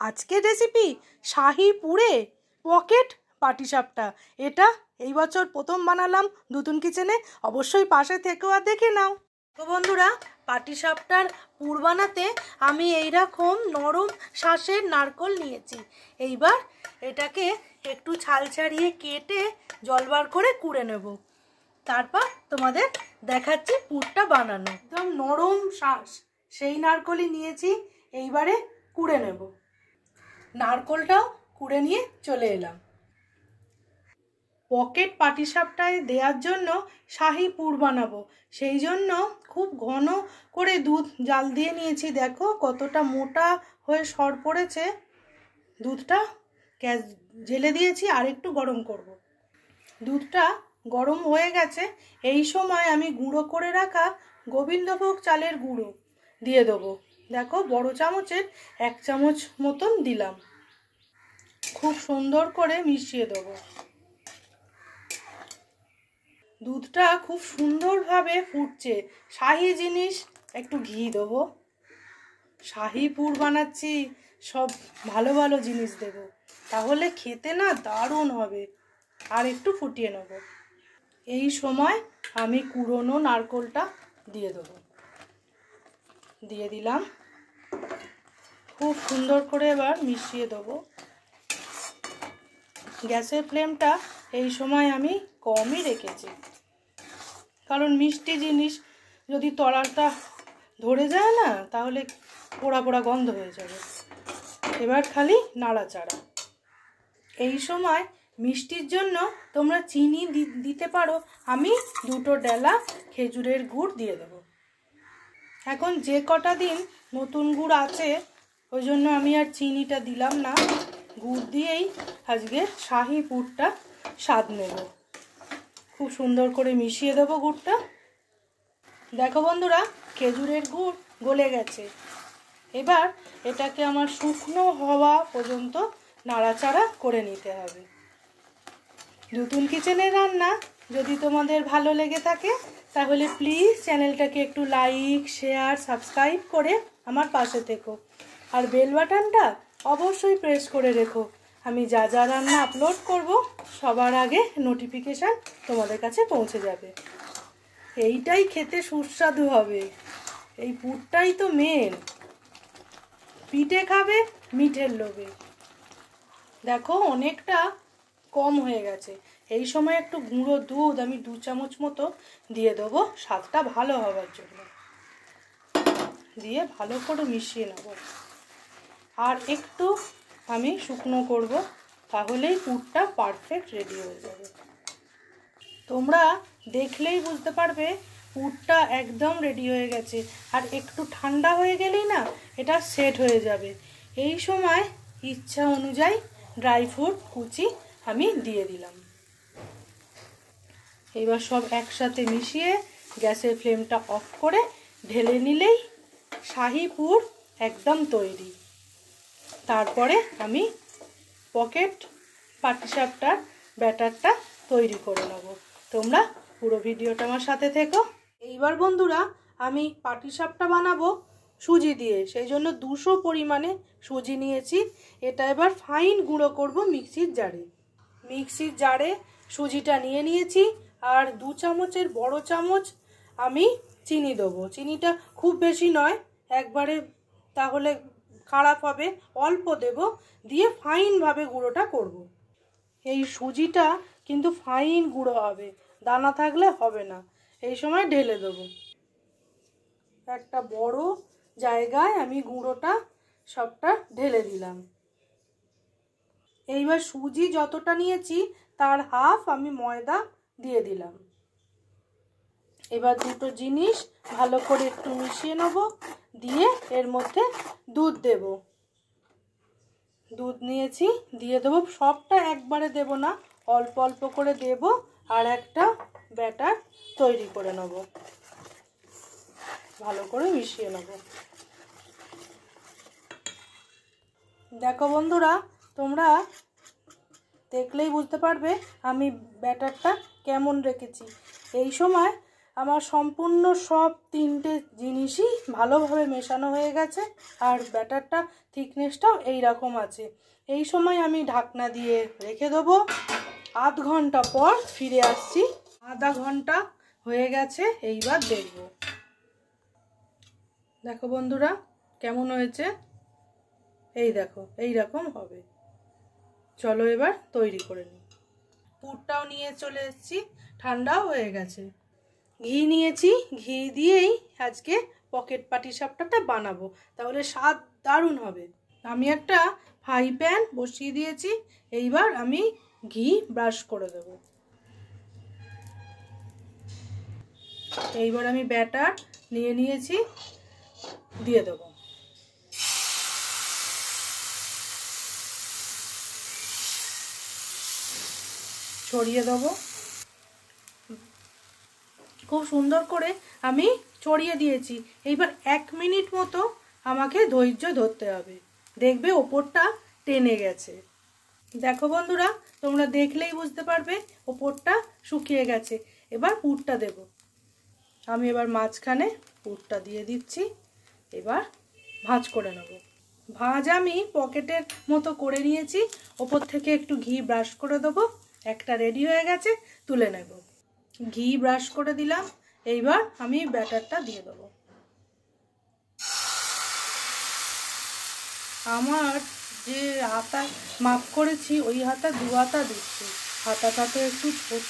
আজকের রেসিপি শাহি পুরে পকেট পাটিসাপটা। এটা এই বছর প্রথম বানালাম নতুন কিচেনে। অবশ্যই পাশে থেকেও আর দেখে নাও। তো বন্ধুরা, পাটিসাপটার পুর বানাতে আমি এইরকম নরম শাঁসের নারকোল নিয়েছি। এইবার এটাকে একটু ছাল ছাড়িয়ে কেটে জল বার করে কুড়ে নেব। তারপর তোমাদের দেখাচ্ছি পুরটা বানানো। একদম নরম শাঁস সেই নারকোলই নিয়েছি। এইবারে কুড়ে নেব। নারকোলটাও কুড়ে নিয়ে চলে এলাম। পকেট পাটিসাপটায় দেওয়ার জন্য শাহি পুর বানাবো, সেই জন্য খুব ঘন করে দুধ জাল দিয়ে নিয়েছি। দেখো কতটা মোটা হয়ে সর পড়েছে। দুধটা গ্যাস জেলে দিয়েছি, আর একটু গরম করব। দুধটা গরম হয়ে গেছে। এই সময় আমি গুঁড়ো করে রাখা গোবিন্দভোগ চালের গুঁড়ো দিয়ে দেবো। দেখো বড় চামচের 1 চামচ মতন দিলাম। খুব সুন্দর করে মিশিয়ে দেবো। দুধটা খুব সুন্দরভাবে ফুটছে। শাহি জিনিস, একটু ঘি দেবো। শাহি পুর বানাচ্ছি, সব ভালো ভালো জিনিস দেব, তাহলে খেতে না দারুণ হবে। আর একটু ফুটিয়ে নেব। এই সময় আমি কুড়োনো নারকোলটা দিয়ে দেবো। দিয়ে দিলাম। খুব সুন্দর করে এবার মিশিয়ে দেবো। গ্যাসের ফ্লেমটা এই সময় আমি কমই রেখেছি, কারণ মিষ্টি জিনিস যদি তলাটা ধরে যায় না, তাহলে পোড়া পোড়া গন্ধ হয়ে যাবে। এবার খালি নাড়াচাড়া। এই সময় মিষ্টির জন্য তোমরা চিনি দিতে পারো। আমি 2টো ডেলা খেজুরের গুড় দিয়ে দেবো। এখন যে কটা দিন নতুন গুড় আছে, ওই জন্য আমি আর চিনিটা দিলাম না। গুড় দিয়েই আজকে শাহি পুরটা স্বাদ নেব। খুব সুন্দর করে মিশিয়ে দেবো গুড়টা। দেখো বন্ধুরা, খেজুরের গুড় গলে গেছে। এবার এটাকে আমার শুকনো হওয়া পর্যন্ত নাড়াচাড়া করে নিতে হবে। নতুন কিচেনের রান্না যদি তোমাদের ভালো লেগে থাকে, তাহলে প্লিজ চ্যানেলটাকে একটু লাইক, শেয়ার, সাবস্ক্রাইব করে আমার পাশে থেকো। আর বেল বাটনটা অবশ্যই প্রেস করে রেখো। আমি যা যা রান্না আপলোড করব, সবার আগে নোটিফিকেশান তোমাদের কাছে পৌঁছে যাবে। এইটাই খেতে সুস্বাদু হবে। এই পুরটাই তো মেন। পিঠে খাবে মিঠের লোভে। দেখো অনেকটা কম হয়ে গেছে। এই সময় একটু গুঁড়ো দুধ আমি 2 চামচ মতো দিয়ে দেবো, স্বাদটা ভালো হওয়ার জন্য। দিয়ে ভালো করে মিশিয়ে নেব। আর একটু আমি শুকনো করব, তাহলেই পুরটা পারফেক্ট রেডি হয়ে যাবে। তোমরা দেখলেই বুঝতে পারবে পুরটা একদম রেডি হয়ে গেছে। আর একটু ঠান্ডা হয়ে গেলেই না এটা সেট হয়ে যাবে। এই সময় ইচ্ছা অনুযায়ী ড্রাই ফ্রুট কুচি আমি দিয়ে দিলাম। এবার সব একসাথে মিশিয়ে গ্যাসের ফ্লেমটা অফ করে ঢেলে নিলেই শাহি পুর একদম তৈরি। তারপরে আমি পকেট পাটিসাপটার ব্যাটারটা তৈরি করে নেব। তোমরা পুরো ভিডিওটা আমার সাথে থেকো। এইবার বন্ধুরা, আমি পাটিসাপটা বানাবো সুজি দিয়ে, সেই জন্য 200 পরিমাণে সুজি নিয়েছি। এটা এবার ফাইন গুঁড়ো করব মিক্সির জারে। মিক্সির জারে সুজিটা নিয়ে নিয়েছি। আর 2 চামচের বড় চামচ আমি চিনি দেবো। চিনিটা খুব বেশি নয়, একবারে তাহলে খারাপ হবে। অল্প দেব, দিয়ে ফাইনভাবে গুঁড়োটা করব। এই সুজিটা কিন্তু ফাইন গুঁড়ো হবে, দানা থাকলে হবে না। এই সময় ঢেলে দেবো। একটা বড় জায়গায় আমি গুঁড়োটা সবটা ঢেলে দিলাম। এইবার সুজি যতটা নিয়েছি তার হাফ আমি ময়দা দিয়ে দিলাম। এবার দুটো জিনিস ভালো করে একটু মিশিয়ে নেব। দিয়ে এর মধ্যে দুধ দেব। দুধ নিয়েছি, দিয়ে দেবো। সবটা একবারে দেব না, অল্প অল্প করে দেব। আর একটা ব্যাটার তৈরি করে নেব। ভালো করে মিশিয়ে নেব। দেখো বন্ধুরা, তোমরা দেখলেই বুঝতে পারবে আমি ব্যাটারটা কেমন রেখেছি। এই সময় আমার সম্পূর্ণ সব তিনটে জিনিসই ভালোভাবে মেশানো হয়ে গেছে আর ব্যাটারটা থিকনেসটাও এইরকম আছে। এই সময় আমি ঢাকনা দিয়ে রেখে দেবো। আধ ঘন্টা পর ফিরে আসছি। আধা ঘন্টা হয়ে গেছে, এইবার দেখব। দেখো বন্ধুরা কেমন হয়েছে, এই দেখো এইরকম হবে। চলো এবার তৈরি করে নিই। পুরটাও নিয়ে চলে এসেছি, ঠান্ডাও হয়ে গেছে। ঘি নিয়েছি, ঘি দিয়েই আজকে পকেট পাটিসাপটাটা বানাবো, তাহলে স্বাদ দারুণ হবে। আমি একটা ফ্রাই প্যান বসিয়ে দিয়েছি, এইবার আমি ঘি ব্রাশ করে দেব। এইবার আমি ব্যাটার নিয়ে নিয়েছি, দিয়ে দেব। ছড়িয়ে দেবো, খুব সুন্দর করে আমি ছড়িয়ে দিয়েছি। এইবার 1 মিনিট মতো আমাকে ধৈর্য ধরতে হবে, দেখবে ওপরটা টেনে গেছে। দেখো বন্ধুরা, তোমরা দেখলেই বুঝতে পারবে ওপরটা শুকিয়ে গেছে। এবার পুরটা দেব। আমি এবার মাঝখানে পুরটা দিয়ে দিচ্ছি, এবার ভাঁজ করে নেব। ভাঁজ আমি পকেটের মতো করে নিয়েছি, ওপর থেকে একটু ঘি ব্রাশ করে দেবো। একটা রেডি হয়ে গেছে, তুলে নেব। ঘি ব্রাশ করে দিলাম, এইবার আমি ব্যাটারটা দিয়ে দেবো। আমার যে হাতা মাপ করেছি ওই হাতা 2 হাতা দিচ্ছি, হাতাটা তো একটু ছোট,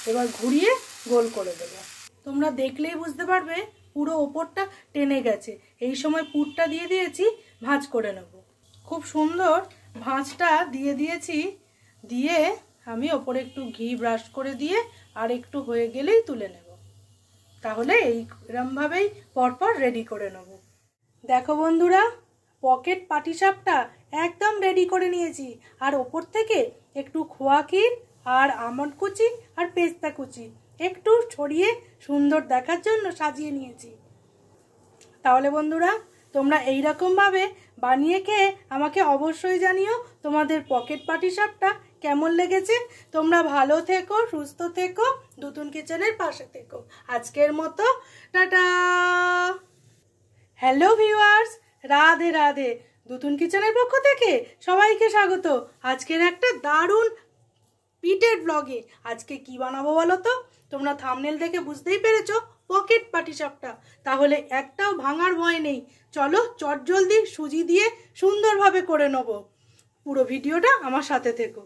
এবার ঘুরিয়ে গোল করে দেবো। তোমরা দেখলেই বুঝতে পারবে পুরো ওপরটা টেনে গেছে। এই সময় পুরটা দিয়ে দিয়েছি, ভাঁজ করে নেব। খুব সুন্দর ভাঁজটা দিয়ে দিয়েছি, দিয়ে আমি ওপরে একটু ঘি ব্রাশ করে দিয়ে আর একটু হয়ে গেলেই তুলে নেব। তাহলে এইরকমভাবেই পরপর রেডি করে নেব। দেখো বন্ধুরা, পকেট পাটিসাপটা একদম রেডি করে নিয়েছি। আর ওপর থেকে একটু খোয়া ক্ষীর আর আমন্ড কুচি আর পেস্তা কুচি একটু ছড়িয়ে সুন্দর দেখার জন্য সাজিয়ে নিয়েছি। তাহলে বন্ধুরা, তোমরা এইরকমভাবে বানিয়ে খেয়ে আমাকে অবশ্যই জানিও তোমাদের পকেট পাটিসাপটা কেমন লেগেছে। তোমরা ভালো থেকো, সুস্থ থেকো, দুতুন কিচেনের পাশে থেকো। আজকের মতো টাটা। Hello viewers, Radhe Radhe. দুতুন কিচেনের পক্ষ থেকে সবাইকে স্বাগত আজকের একটা দারুণ পিঠের ব্লগে। আজকে কি বানাবো বলো তো? তোমরা থাম্বনেল দেখে বুঝতেই পেরেছো, পকেট পাটিসাপটা। তাহলে একটাও ভাঙার ভয় নেই। চলো চটজলদি সুজি দিয়ে সুন্দরভাবে করে নেবো। পুরো ভিডিওটা আমার সাথে থেকো।